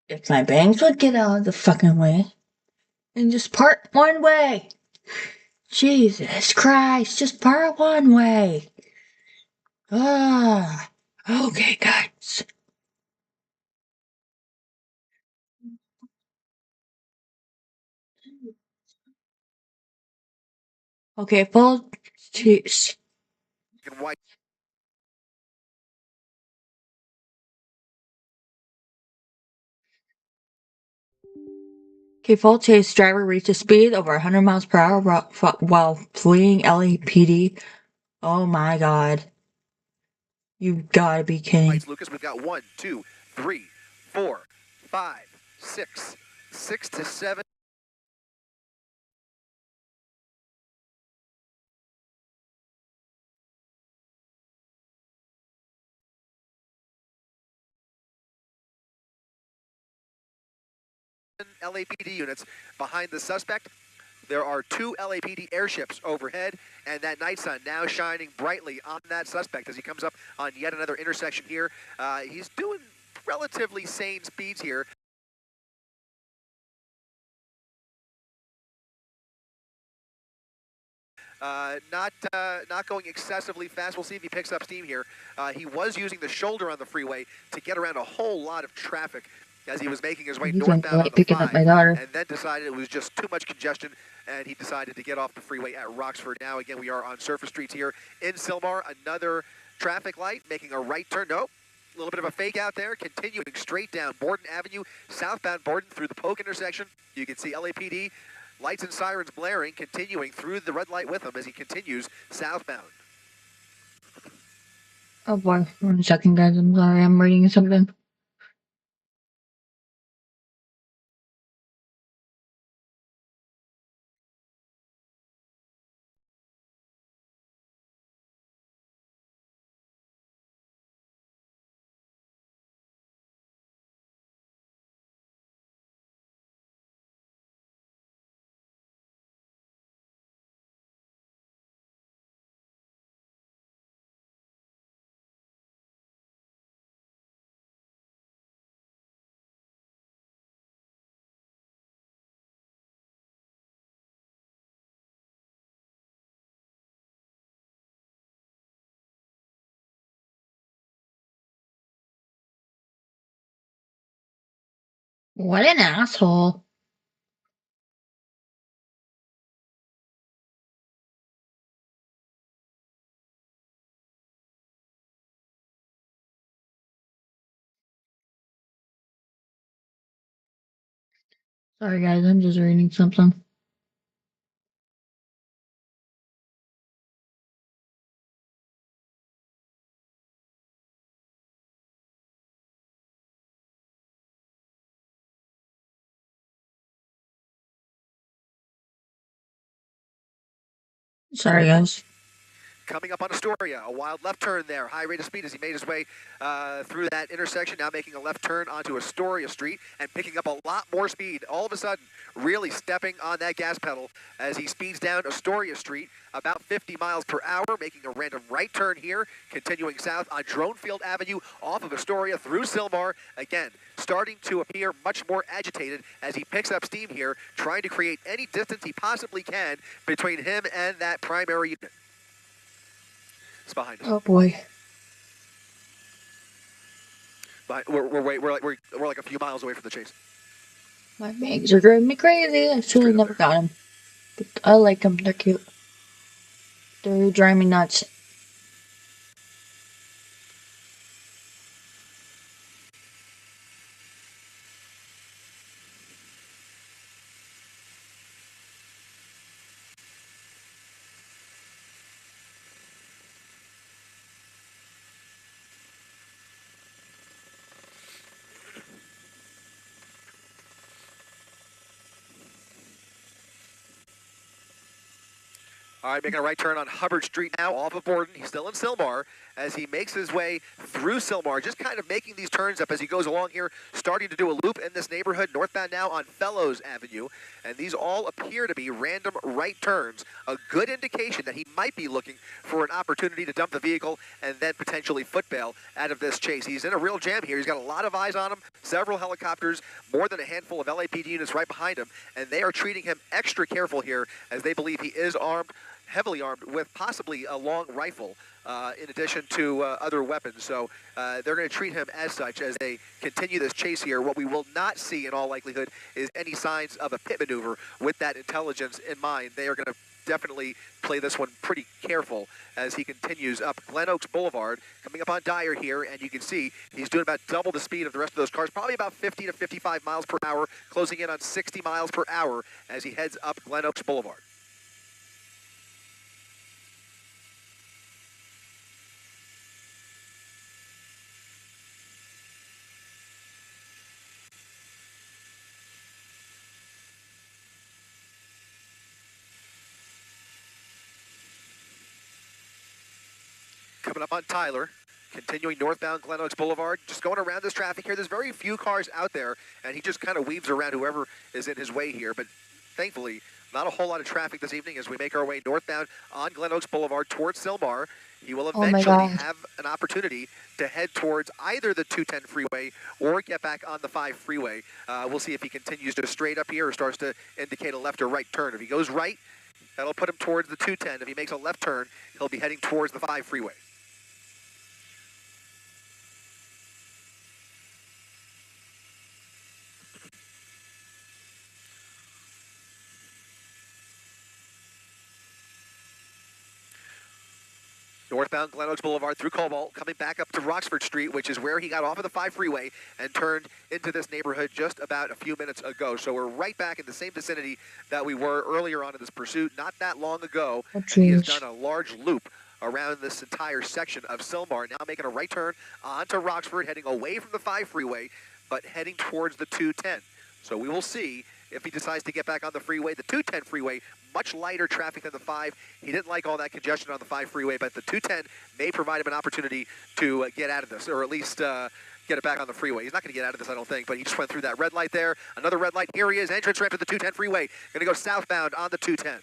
If my bangs would get out of the fucking way and just part one way. Jesus Christ, just part one way. Ah, okay, guys. Okay, full cheese. White. Okay, full chase driver reached a speed over 100 miles per hour while fleeing LAPD. Oh my god. You gotta be kidding. Lucas, we've got 1, 2, 3, 4, 5, 6, 6 to 7. LAPD units behind the suspect. There are 2 LAPD airships overhead, and that night sun now shining brightly on that suspect as he comes up on yet another intersection here. He's doing relatively sane speeds here. Not going excessively fast. We'll see if he picks up steam here. He was using the shoulder on the freeway to get around a whole lot of traffic as he was making his way He's gonna be northbound on late the picking up 5, my daughter. and then decided it was just too much congestion, and he decided to get off the freeway at Roxford. Now, again, we are on surface streets here in Sylmar. Another traffic light making a right turn. Nope. A little bit of a fake out there, continuing straight down Borden Avenue, southbound Borden through the Polk intersection. You can see LAPD lights and sirens blaring, continuing through the red light with him as he continues southbound. Oh boy, 1 second, guys. I'm sorry, I'm reading something. What an asshole. Sorry, guys, I'm just reading something. Sorry, guys. Coming up on Astoria, a wild left turn there, high rate of speed as he made his way through that intersection, now making a left turn onto Astoria Street and picking up a lot more speed. All of a sudden, really stepping on that gas pedal as he speeds down Astoria Street, about 50 miles per hour, making a random right turn here, continuing south on Dronefield Avenue, off of Astoria through Sylmar. Again, starting to appear much more agitated as he picks up steam here, trying to create any distance he possibly can between him and that primary unit. It's behind us. Oh boy. We're like a few miles away from the chase. My bangs are driving me crazy. I should have never got them. But I like them. They're cute. They're driving me nuts. All right, making a right turn on Hubbard Street now, off of Borden. He's still in Sylmar as he makes his way through Sylmar, just kind of making these turns up as he goes along here, starting to do a loop in this neighborhood, northbound now on Fellows Avenue. And these all appear to be random right turns, a good indication that he might be looking for an opportunity to dump the vehicle and then potentially foot bail out of this chase. He's in a real jam here. He's got a lot of eyes on him, several helicopters, more than a handful of LAPD units right behind him, and they are treating him extra careful here as they believe he is armed, heavily armed with possibly a long rifle in addition to other weapons. So they're going to treat him as such as they continue this chase here. What we will not see in all likelihood is any signs of a pit maneuver with that intelligence in mind. They are going to definitely play this one pretty careful as he continues up Glen Oaks Boulevard, coming up on Dyer here, and you can see he's doing about double the speed of the rest of those cars, probably about 50 to 55 miles per hour, closing in on 60 miles per hour as he heads up Glen Oaks Boulevard. Coming up on Tyler, continuing northbound Glen Oaks Boulevard, just going around this traffic here. There's very few cars out there, and he just kind of weaves around whoever is in his way here. But thankfully, not a whole lot of traffic this evening as we make our way northbound on Glen Oaks Boulevard towards Sylmar. He will eventually have an opportunity to head towards either the 210 freeway or get back on the 5 freeway. We'll see if he continues to straight up here or starts to indicate a left or right turn. If he goes right, that'll put him towards the 210. If he makes a left turn, he'll be heading towards the 5 freeway. Northbound Glen Oaks Boulevard through Cobalt, coming back up to Roxford Street, which is where he got off of the 5 freeway and turned into this neighborhood just about a few minutes ago. So we're right back in the same vicinity that we were earlier on in this pursuit, not that long ago. And he has done a large loop around this entire section of Sylmar, now making a right turn onto Roxford, heading away from the 5 freeway, but heading towards the 210. So we will see if he decides to get back on the freeway. The 210 freeway, much lighter traffic than the 5. He didn't like all that congestion on the 5 freeway, but the 210 may provide him an opportunity to get out of this, or at least get it back on the freeway. He's not going to get out of this, I don't think, but he just went through that red light there. Another red light. Here he is, entrance ramp to the 210 freeway. Going to go southbound on the 210.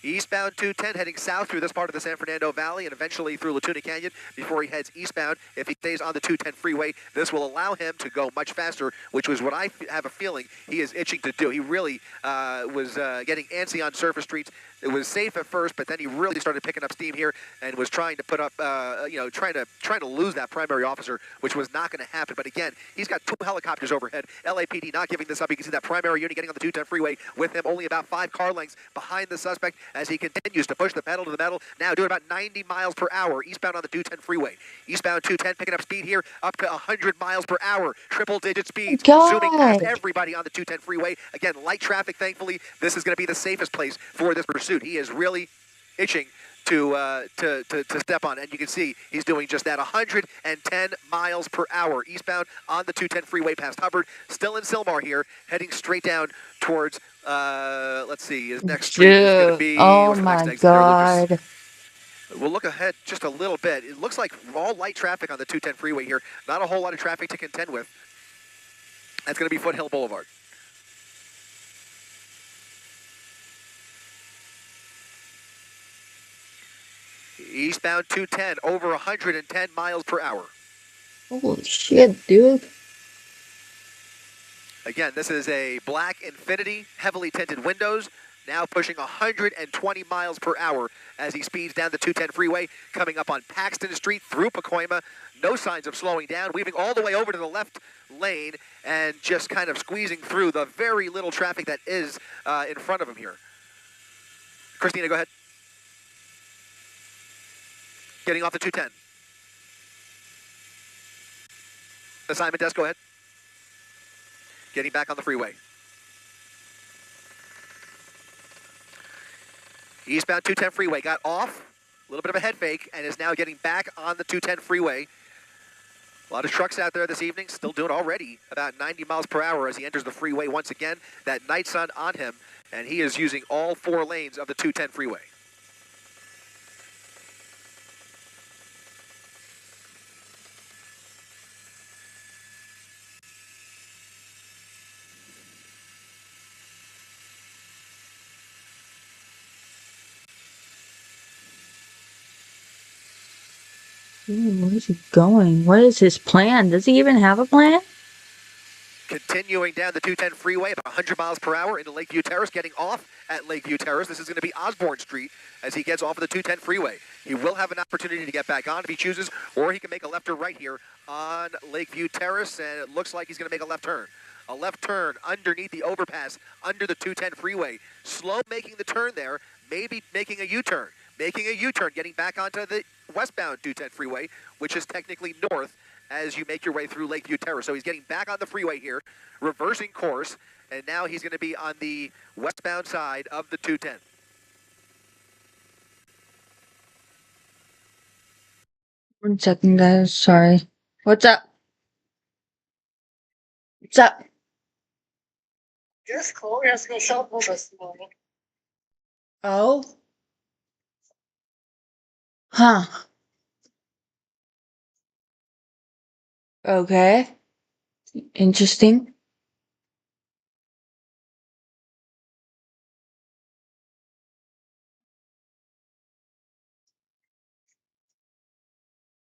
Eastbound 210 heading south through this part of the San Fernando Valley and eventually through Latuna Canyon before he heads eastbound. If he stays on the 210 freeway, this will allow him to go much faster, which was what I have a feeling he is itching to do. He really was getting antsy on surface streets. It was safe at first, but then he really started picking up steam here and was trying to put up, trying to lose that primary officer, which was not going to happen. But again, he's got 2 helicopters overhead. LAPD not giving this up. You can see that primary unit getting on the 210 freeway with him only about 5 car lengths behind the suspect as he continues to push the pedal to the metal. Now doing about 90 miles per hour eastbound on the 210 freeway. Eastbound 210 picking up speed here up to 100 miles per hour. Triple-digit speeds. Zooming past everybody on the 210 freeway. Again, light traffic, thankfully. This is going to be the safest place for this pursuit. He is really itching to step on, and you can see he's doing just that. 110 miles per hour eastbound on the 210 freeway past Hubbard. Still in Sylmar here, heading straight down towards, let's see, his next street is going to be, oh my God. We'll look ahead just a little bit. It looks like all light traffic on the 210 freeway here. Not a whole lot of traffic to contend with. That's going to be Foothill Boulevard. Eastbound 210, over 110 miles per hour. Holy shit, dude. Again, this is a black Infiniti, heavily tinted windows, now pushing 120 miles per hour as he speeds down the 210 freeway, coming up on Paxton Street through Pacoima. No signs of slowing down, weaving all the way over to the left lane and just kind of squeezing through the very little traffic that is in front of him here. Christina, go ahead. Getting off the 210. Assignment desk, go ahead. Getting back on the freeway. Eastbound 210 freeway, got off, a little bit of a head fake, and is now getting back on the 210 freeway. A lot of trucks out there this evening, still doing already about 90 miles per hour as he enters the freeway once again. That night sun on him, and he is using all 4 lanes of the 210 freeway. Ooh, where's he going? What is his plan? Does he even have a plan? Continuing down the 210 freeway about 100 miles per hour into Lakeview Terrace, getting off at Lakeview Terrace. This is going to be Osborne Street as he gets off of the 210 freeway. He will have an opportunity to get back on if he chooses, or he can make a left or right here on Lakeview Terrace, and it looks like he's going to make a left turn. A left turn underneath the overpass, under the 210 freeway. Slow making the turn there, maybe making a U-turn. Making a U-turn, getting back onto the westbound 210 freeway, which is technically north, as you make your way through Lakeview Terrace. So he's getting back on the freeway here, reversing course, and now he's going to be on the westbound side of the 210. One second, guys. Sorry. What's up? What's up? Just cool. Just go shop this morning. Oh? Huh. Okay. Interesting.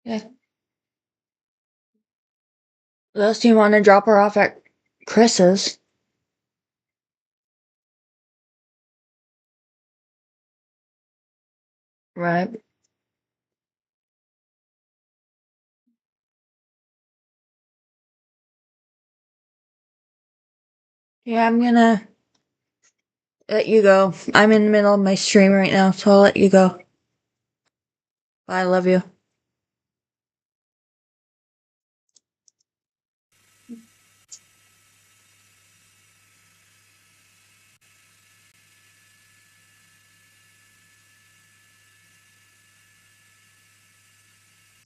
Yeah. Unless you want to drop her off at Chris's. Right. Yeah, I'm gonna let you go. I'm in the middle of my stream right now, so I'll let you go. Bye, I love you.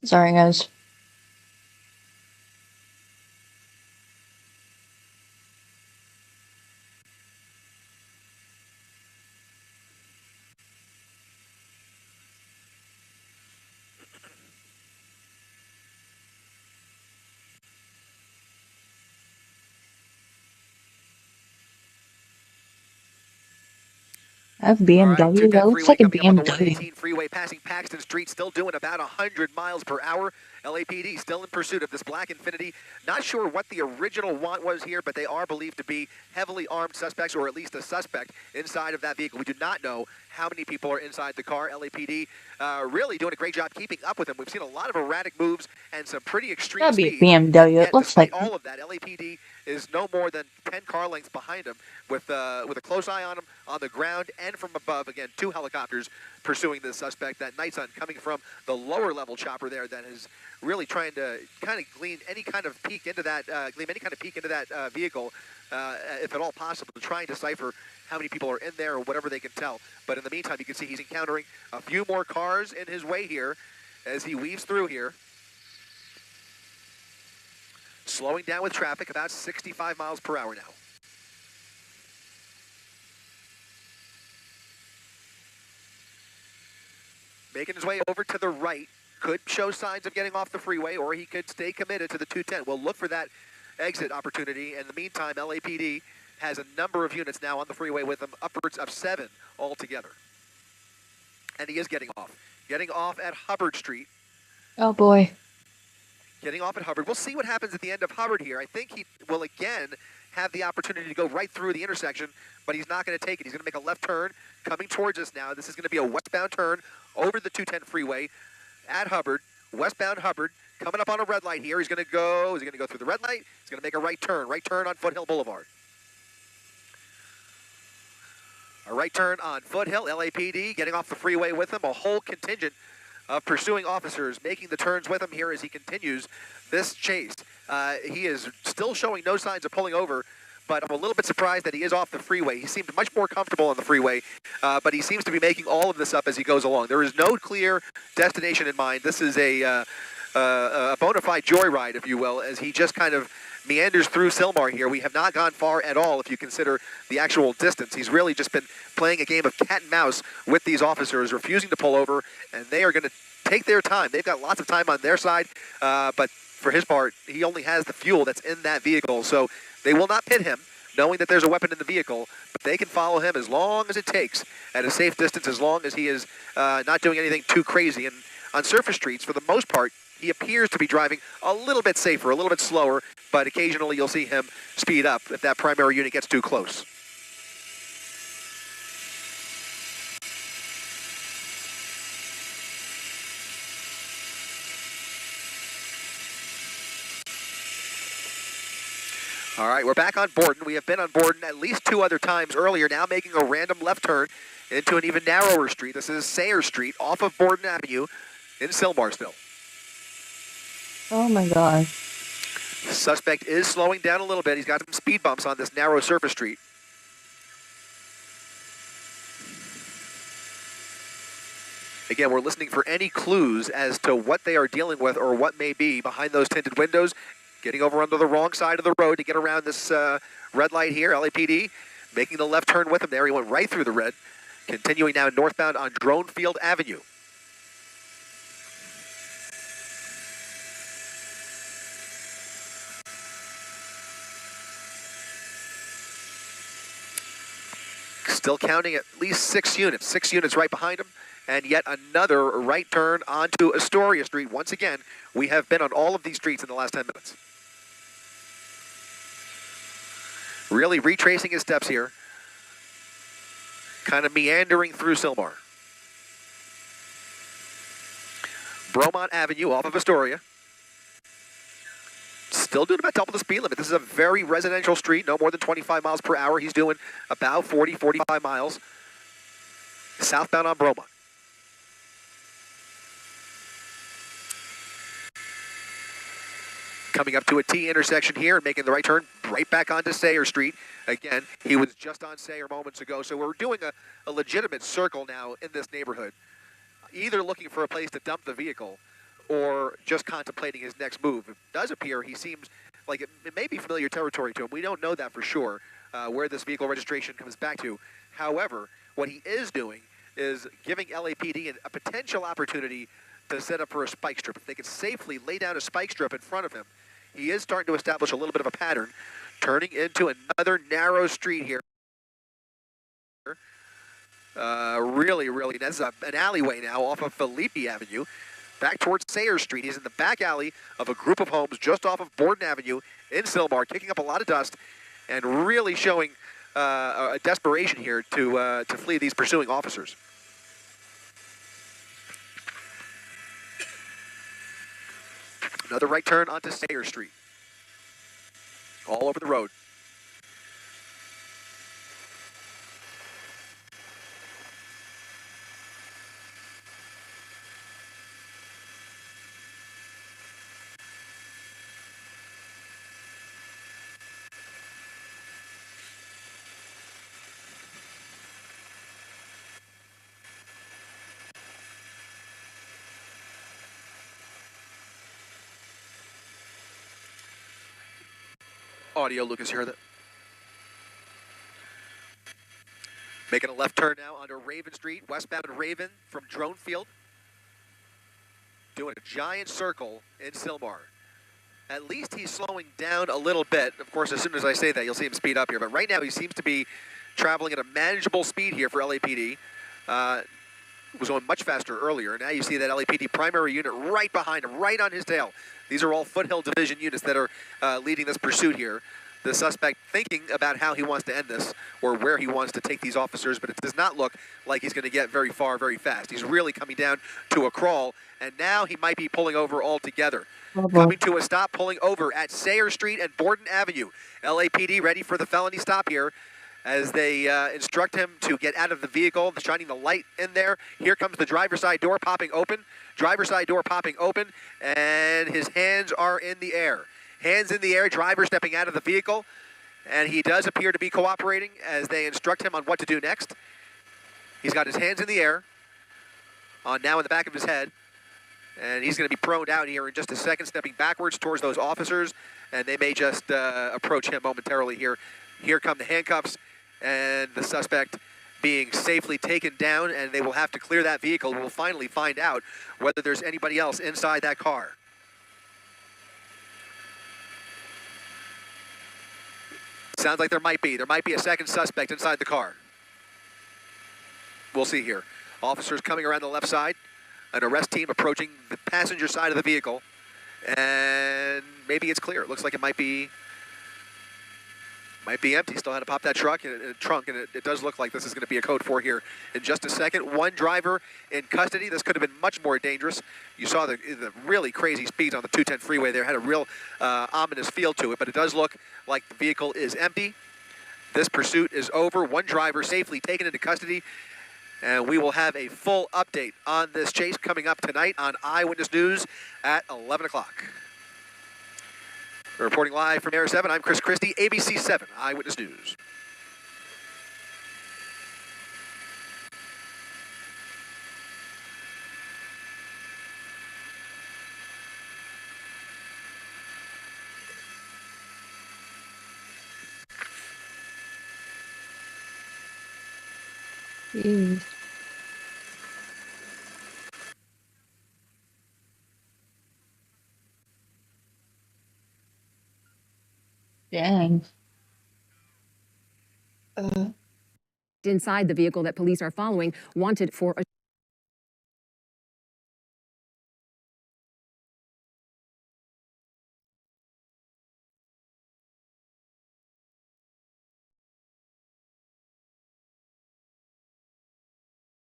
Sorry, guys. I have All right, BMW. 210 That looks freeway like a coming up on the BMW. 118 freeway, passing Paxton Street, still doing about 100 miles per hour. LAPD still in pursuit of this black Infiniti. Not sure what the original want was here, but they are believed to be heavily armed suspects, or at least a suspect inside of that vehicle. We do not know how many people are inside the car. LAPD really doing a great job keeping up with them. We've seen a lot of erratic moves and some pretty extreme That'd be a speeds. BMW. Yet, It looks despite like. all of that, LAPD is no more than 10 car lengths behind him, with a close eye on him on the ground and from above. Again, 2 helicopters pursuing this suspect. That night sun coming from the lower level chopper there that is really trying to kind of glean any kind of peek into that vehicle, if at all possible, to try and decipher how many people are in there or whatever they can tell. But in the meantime, you can see he's encountering a few more cars in his way here as he weaves through here. Slowing down with traffic, about 65 miles per hour now. Making his way over to the right. Could show signs of getting off the freeway, or he could stay committed to the 210. We'll look for that exit opportunity. In the meantime, LAPD has a number of units now on the freeway with him, upwards of 7 altogether. And he is getting off. Getting off at Hubbard Street. Oh boy. Getting off at Hubbard. We'll see what happens at the end of Hubbard here. I think he will again have the opportunity to go right through the intersection, but he's not going to take it. He's going to make a left turn coming towards us now. This is going to be a westbound turn over the 210 freeway at Hubbard, westbound Hubbard, coming up on a red light here. Is he going to go through the red light? He's going to make a right turn on Foothill Boulevard. A right turn on Foothill, LAPD getting off the freeway with him. A whole contingent of pursuing officers making the turns with him here as he continues this chase. He is still showing no signs of pulling over, but I'm a little bit surprised that he is off the freeway. He seemed much more comfortable on the freeway, but he seems to be making all of this up as he goes along. There is no clear destination in mind. This is a a bona fide joyride, if you will, as he just kind of meanders through Sylmar here. We have not gone far at all if you consider the actual distance. He's really just been playing a game of cat and mouse with these officers, refusing to pull over, and they are going to take their time. They've got lots of time on their side, but for his part, he only has the fuel that's in that vehicle, so they will not pit him, knowing that there's a weapon in the vehicle, but they can follow him as long as it takes, at a safe distance, as long as he is not doing anything too crazy. And on surface streets, for the most part, he appears to be driving a little bit safer, a little bit slower, but occasionally you'll see him speed up if that primary unit gets too close. All right, we're back on Borden. We have been on Borden at least 2 other times earlier, now making a random left turn into an even narrower street. This is Sayre Street off of Borden Avenue in Sylmar still. Oh my God. Suspect is slowing down a little bit. He's got some speed bumps on this narrow surface street. Again, we're listening for any clues as to what they are dealing with or what may be behind those tinted windows. Getting over onto the wrong side of the road to get around this red light here, LAPD making the left turn with him there. He went right through the red. Continuing now northbound on Dronefield Avenue. Still counting at least 6 units. 6 units right behind him. And yet another right turn onto Astoria Street. Once again, we have been on all of these streets in the last 10 minutes. Really retracing his steps here. Kind of meandering through Sylmar. Bromont Avenue off of Astoria. Still doing about double the speed limit. This is a very residential street, no more than 25 miles per hour. He's doing about 40, 45 miles southbound on Bromont. Coming up to a T intersection here and making the right turn right back onto Sayre Street. Again, he was just on Sayre moments ago, so we're doing a legitimate circle now in this neighborhood, either looking for a place to dump the vehicle or just contemplating his next move. It does appear he seems like it may be familiar territory to him. We don't know that for sure, where this vehicle registration comes back to. However, what he is doing is giving LAPD a potential opportunity to set up for a spike strip. If they could safely lay down a spike strip in front of him, he is starting to establish a little bit of a pattern, turning into another narrow street here. Really, that's an alleyway now off of Felipe Avenue, back towards Sayre Street. He's in the back alley of a group of homes just off of Borden Avenue in Sylmar, kicking up a lot of dust and really showing a desperation here to flee these pursuing officers. Another right turn onto Sayre Street. All over the road. Audio, Lucas, hear that? Making a left turn now onto Raven Street, westbound Raven from Dronefield. Doing a giant circle in Sylmar. At least he's slowing down a little bit. Of course, as soon as I say that, you'll see him speed up here. But right now, he seems to be traveling at a manageable speed here for LAPD. Was going much faster earlier. Now you see that LAPD primary unit right behind him, right on his tail. These are all Foothill Division units that are leading this pursuit here. The suspect thinking about how he wants to end this or where he wants to take these officers, but it does not look like he's going to get very far very fast. He's really coming down to a crawl, and now he might be pulling over altogether. Coming to a stop, pulling over at Sayre Street and Borden Avenue. LAPD ready for the felony stop here as they instruct him to get out of the vehicle, shining the light in there. Here comes the driver's side door popping open. Driver's side door popping open, and his hands are in the air. Hands in the air, driver stepping out of the vehicle, and he does appear to be cooperating as they instruct him on what to do next. He's got his hands in the air, on now in the back of his head, And he's going to be proned out here in just a second, stepping backwards towards those officers, and they may just approach him momentarily here. Here come the handcuffs, and the suspect being safely taken down, and they will have to clear that vehicle. We'll finally find out whether there's anybody else inside that car. Sounds like there might be. There might be a second suspect inside the car. We'll see here. Officers coming around the left side. An arrest team approaching the passenger side of the vehicle. And maybe it's clear. It looks like it might be empty. Still had to pop that trunk, and it does look like this is going to be a code 4 here in just a second. One driver in custody. This could have been much more dangerous. You saw the really crazy speeds on the 210 freeway there. Had a real ominous feel to it, but it does look like the vehicle is empty. This pursuit is over. One driver safely taken into custody, and we will have a full update on this chase coming up tonight on Eyewitness News at 11 o'clock. Reporting live from Air 7, I'm Chris Christie, ABC 7 Eyewitness News. Jeez. Dang. Inside the vehicle that police are following, wanted for a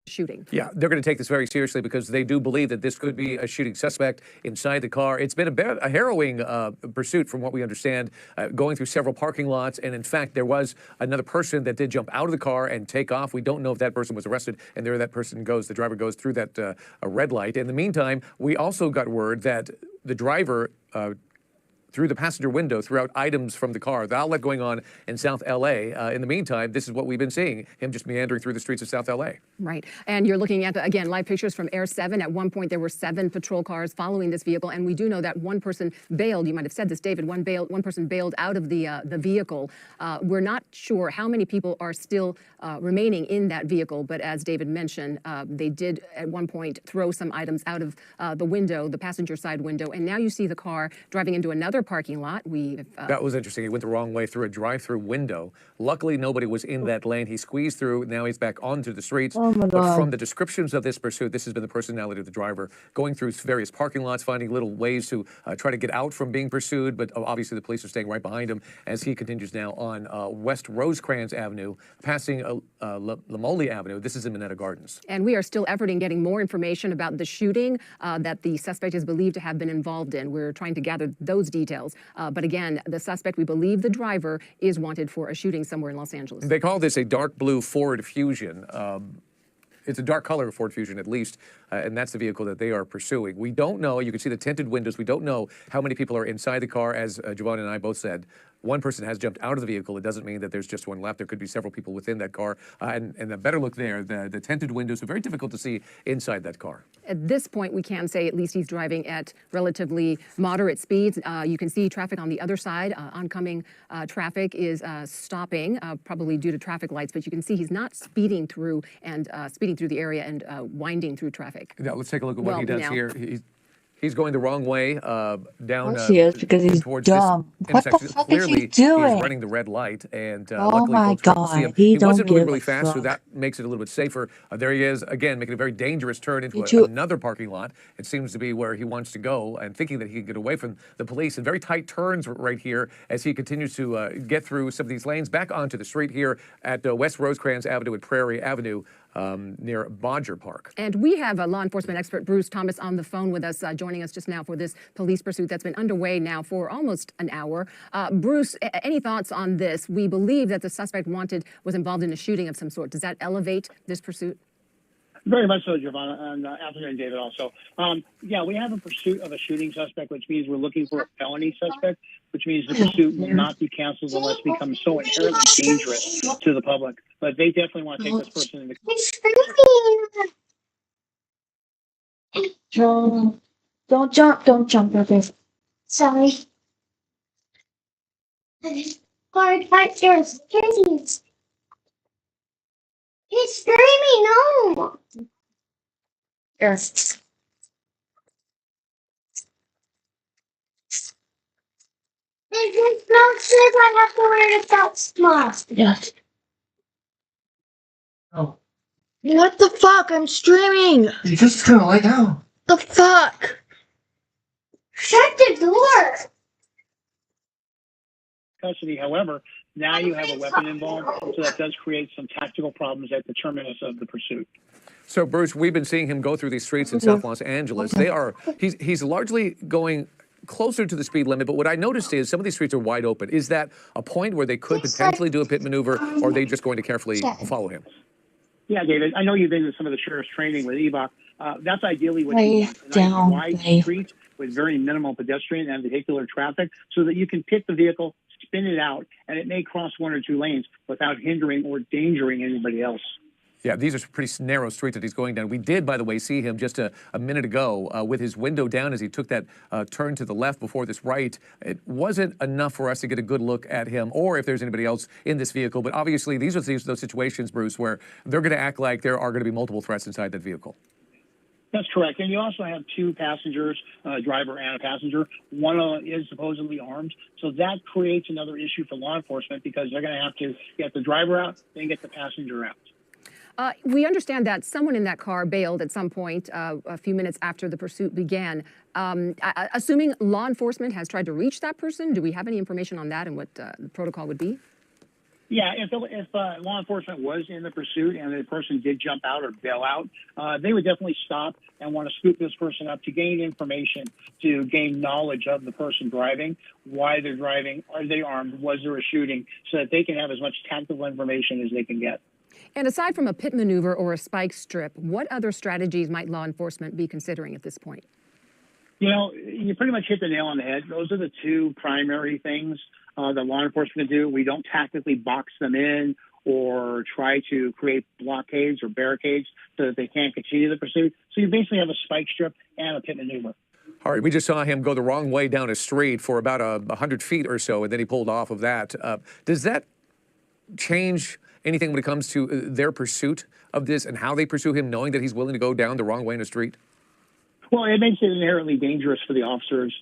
shooting. Yeah, they're going to take this very seriously because they do believe that this could be a shooting suspect inside the car. It's been a harrowing pursuit from what we understand, going through several parking lots. And in fact, there was another person that did jump out of the car and take off. We don't know if that person was arrested. And there that person goes, the driver goes through that a red light. In the meantime, we also got word that the driver through the passenger window, threw out items from the car. The outlet going on in South L.A. In the meantime, this is what we've been seeing, him just meandering through the streets of South L.A. Right. And you're looking at, again, live pictures from Air 7. At one point, there were 7 patrol cars following this vehicle. And we do know that one person bailed. You might have said this, David. One person bailed out of the vehicle. We're not sure how many people are still remaining in that vehicle. But as David mentioned, they did at one point throw some items out of the window, the passenger side window. And now you see the car driving into another parking lot. That was interesting. He went the wrong way through a drive-through window. Luckily, nobody was in that lane. He squeezed through. Now he's back onto the streets. Oh my But God. from the descriptions of this pursuit, this has been the personality of the driver, going through various parking lots, finding little ways to try to get out from being pursued. But obviously, the police are staying right behind him as he continues now on West Rosecrans Avenue, passing Lamoli Avenue. This is in Minetta Gardens. And we are still efforting getting more information about the shooting that the suspect is believed to have been involved in. We're trying to gather those details. But again, the suspect, we believe the driver, is wanted for a shooting somewhere in Los Angeles. They call this a dark blue Ford Fusion. It's a dark color Ford Fusion, at least, and that's the vehicle that they are pursuing. We don't know. You can see the tinted windows. We don't know how many people are inside the car. As Giovanna and I both said, one person has jumped out of the vehicle. It doesn't mean that there's just one left. There could be several people within that car. And the better look there, the tinted windows are very difficult to see inside that car. At this point, we can say at least he's driving at relatively moderate speeds. You can see traffic on the other side. Oncoming traffic is stopping, probably due to traffic lights, but you can see he's not speeding through the area and winding through traffic. Now, let's take a look at what he does here. He's going the wrong way down Of course he is, because he's towards dumb. this What the intersection. fuck is he Clearly, doing? he's running the red light, and Oh luckily my folks couldn't see him. God, he He don't wasn't moving give really a fast, so fuck. that makes it a little bit safer. There he is, again, making a very dangerous turn into Me too. another parking lot. It seems to be where he wants to go, and thinking that he can get away from the police. And very tight turns right here as he continues to get through some of these lanes, back onto the street here at West Rosecrans Avenue and Prairie Avenue. Near Bodger Park. And we have a law enforcement expert, Bruce Thomas, on the phone with us, joining us just now for this police pursuit that's been underway now for almost an hour. Bruce, any thoughts on this? We believe that the suspect wanted was involved in a shooting of some sort. Does that elevate this pursuit? Very much so, Giovanna, and afternoon, David, also. Yeah, we have a pursuit of a shooting suspect, which means we're looking for a felony suspect, which means the pursuit will not be canceled unless it becomes so inherently dangerous to the public. But they definitely want to take this person into... Don't jump, okay. Sorry. Hard, yours. Please. He's screaming, no! Yes. There's no shit I have to wear the face mask. Yes. Oh. What the fuck? I'm streaming. You just gonna lay down. The fuck? Shut the door. Custody. However, now you have a weapon involved, so that does create some tactical problems at the terminus of the pursuit. So, Bruce, we've been seeing him go through these streets in South Los Angeles. He's largely going closer to the speed limit, but what I noticed is some of these streets are wide open. Is that a point where they could potentially do a pit maneuver, or are they just going to carefully follow him? Yeah, David, I know you've been to some of the sheriff's training with EVOC. That's ideally what you Lay want. A nice down, wide lay. street with very minimal pedestrian and vehicular traffic so that you can pit the vehicle, spin it out, and it may cross one or two lanes without hindering or endangering anybody else. Yeah, these are pretty narrow streets that he's going down. We did, by the way, see him just a minute ago with his window down as he took that turn to the left before this right. It wasn't enough for us to get a good look at him or if there's anybody else in this vehicle. But obviously, these are those situations, Bruce, where they're going to act like there are going to be multiple threats inside that vehicle. That's correct. And you also have two passengers, a driver and a passenger. One is supposedly armed. So that creates another issue for law enforcement because they're going to have to get the driver out, then get the passenger out. We understand that someone in that car bailed at some point a few minutes after the pursuit began. Assuming law enforcement has tried to reach that person, do we have any information on that and what the protocol would be? Yeah, if law enforcement was in the pursuit and the person did jump out or bail out, they would definitely stop and want to scoop this person up to gain information, to gain knowledge of the person driving, why they're driving, are they armed, was there a shooting, so that they can have as much tactical information as they can get. And aside from a pit maneuver or a spike strip, what other strategies might law enforcement be considering at this point? You know, you pretty much hit the nail on the head. Those are the two primary things that law enforcement do. We don't tactically box them in or try to create blockades or barricades so that they can't continue the pursuit. So you basically have a spike strip and a pit maneuver. All right, we just saw him go the wrong way down a street for about 100 feet or so, and then he pulled off of that. Does that change anything when it comes to their pursuit of this and how they pursue him, knowing that he's willing to go down the wrong way in a street? Well, it makes it inherently dangerous for the officers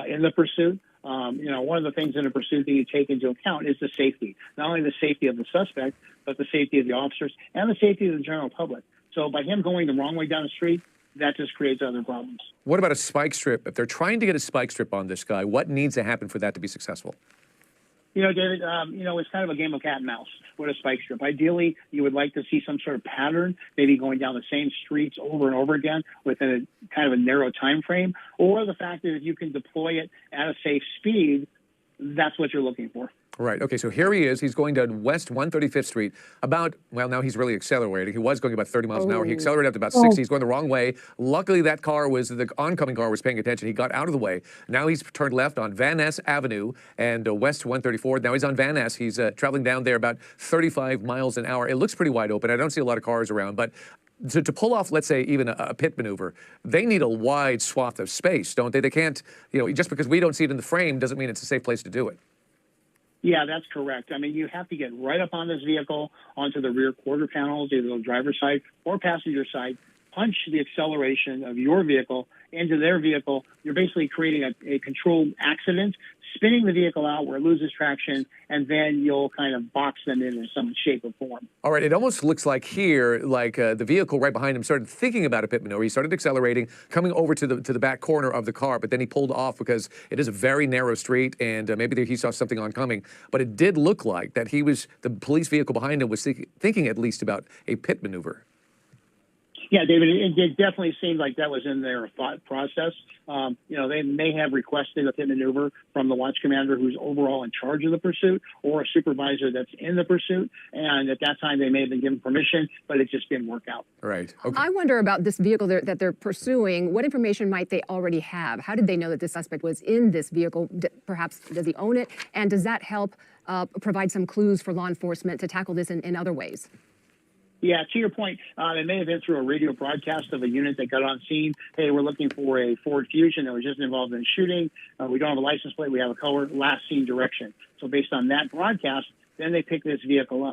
in the pursuit. You know, one of the things in a pursuit that you take into account is the safety, not only the safety of the suspect, but the safety of the officers and the safety of the general public. So by him going the wrong way down the street, that just creates other problems. What about a spike strip? If they're trying to get a spike strip on this guy, what needs to happen for that to be successful? You know, David, you know, it's kind of a game of cat and mouse with a spike strip. Ideally, you would like to see some sort of pattern, maybe going down the same streets over and over again within a kind of a narrow time frame, or the fact that if you can deploy it at a safe speed, that's what you're looking for. Right. Okay, so here he is. He's going down West 135th Street about, well, now he's really accelerating. He was going about 30 miles an hour. He accelerated up to about 60. He's going the wrong way. Luckily, the oncoming car was paying attention. He got out of the way. Now he's turned left on Van Ness Avenue and West 134th. Now he's on Van Ness. He's traveling down there about 35 miles an hour. It looks pretty wide open. I don't see a lot of cars around, but to pull off, let's say, even a pit maneuver, they need a wide swath of space, don't they? They can't, you know, just because we don't see it in the frame doesn't mean it's a safe place to do it. Yeah, that's correct. I mean, you have to get right up on this vehicle, onto the rear quarter panels, either the driver's side or passenger side, punch the acceleration of your vehicle into their vehicle. You're basically creating a controlled accident, spinning the vehicle out where it loses traction, and then you'll kind of box them in some shape or form. All right, it almost looks like here, like the vehicle right behind him started thinking about a pit maneuver. He started accelerating, coming over to the back corner of the car, but then he pulled off because it is a very narrow street, and maybe he saw something oncoming. But it did look like that the police vehicle behind him was thinking at least about a pit maneuver. Yeah, David, it definitely seemed like that was in their thought process. You know, they may have requested a pit maneuver from the watch commander who's overall in charge of the pursuit or a supervisor that's in the pursuit. And at that time, they may have been given permission, but it just didn't work out. Right. Okay. I wonder about this vehicle that they're pursuing. What information might they already have? How did they know that this suspect was in this vehicle? Perhaps does he own it? And does that help provide some clues for law enforcement to tackle this in other ways? Yeah, to your point, it may have been through a radio broadcast of a unit that got on scene. Hey, we're looking for a Ford Fusion that was just involved in shooting. We don't have a license plate. We have a color, last seen direction. So based on that broadcast, then they pick this vehicle up.